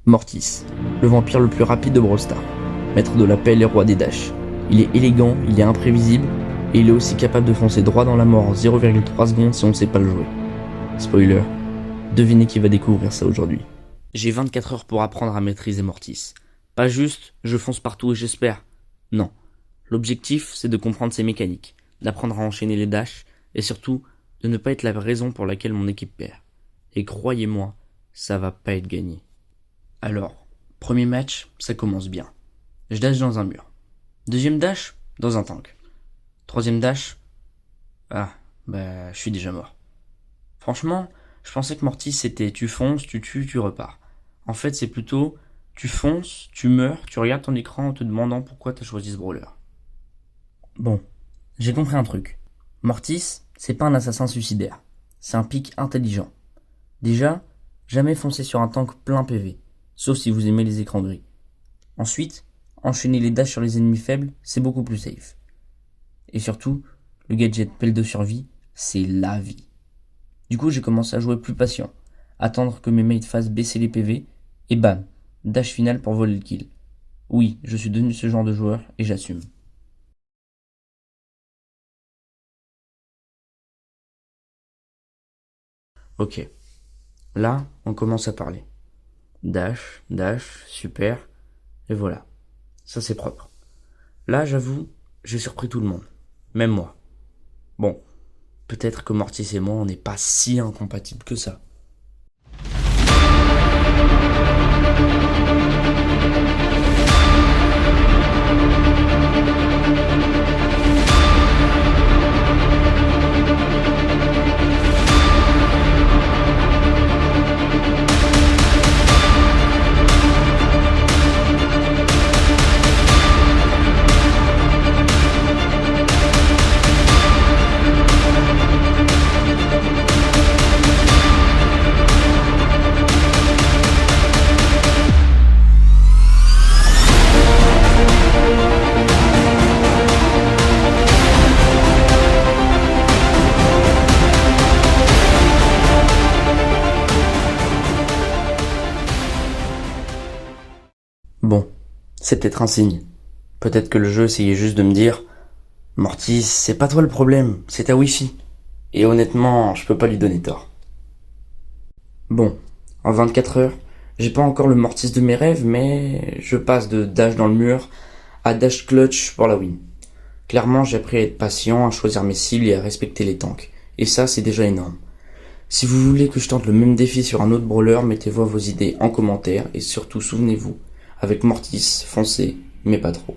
Mortis, le vampire le plus rapide de Brawl Stars, maître de la pelle et roi des dashs. Il est élégant, il est imprévisible, et il est aussi capable de foncer droit dans la mort en 0,3 secondes si on ne sait pas le jouer. Spoiler, devinez qui va découvrir ça aujourd'hui. J'ai 24 heures pour apprendre à maîtriser Mortis. Pas juste, je fonce partout et j'espère. Non. L'objectif, c'est de comprendre ses mécaniques, d'apprendre à enchaîner les dashs, et surtout, de ne pas être la raison pour laquelle mon équipe perd. Et croyez-moi, ça va pas être gagné. Alors, premier match, ça commence bien. Je dash dans un mur. Deuxième dash, dans un tank. Troisième dash, je suis déjà mort. Franchement, je pensais que Mortis c'était tu fonces, tu tues, tu repars. En fait, c'est plutôt tu fonces, tu meurs, tu regardes ton écran en te demandant pourquoi t'as choisi ce brawler. Bon, j'ai compris un truc. Mortis, c'est pas un assassin suicidaire. C'est un pic intelligent. Déjà, jamais foncer sur un tank plein PV, sauf si vous aimez les écrans gris. Ensuite, enchaîner les dashs sur les ennemis faibles, c'est beaucoup plus safe. Et surtout, le gadget pelle de survie, c'est la vie. Du coup, j'ai commencé à jouer plus patient, attendre que mes mates fassent baisser les PV, et bam, dash final pour voler le kill. Oui, je suis devenu ce genre de joueur, et j'assume. Ok, là, on commence à parler. Dash, super, et voilà. Ça c'est propre. Là, j'avoue, j'ai surpris tout le monde. Même moi. Bon, peut-être que Mortis et moi, on n'est pas si incompatibles que ça. Bon, c'est peut-être un signe. Peut-être que le jeu essayait juste de me dire Mortis, c'est pas toi le problème, c'est ta Wi-Fi. Et honnêtement, je peux pas lui donner tort. Bon, en 24 heures, j'ai pas encore le Mortis de mes rêves, mais je passe de dash dans le mur à dash clutch pour la win. Clairement, j'ai appris à être patient, à choisir mes cibles et à respecter les tanks. Et ça, c'est déjà énorme. Si vous voulez que je tente le même défi sur un autre brawler, mettez-vous vos idées en commentaire et surtout souvenez-vous, avec Mortis, foncez, mais pas trop.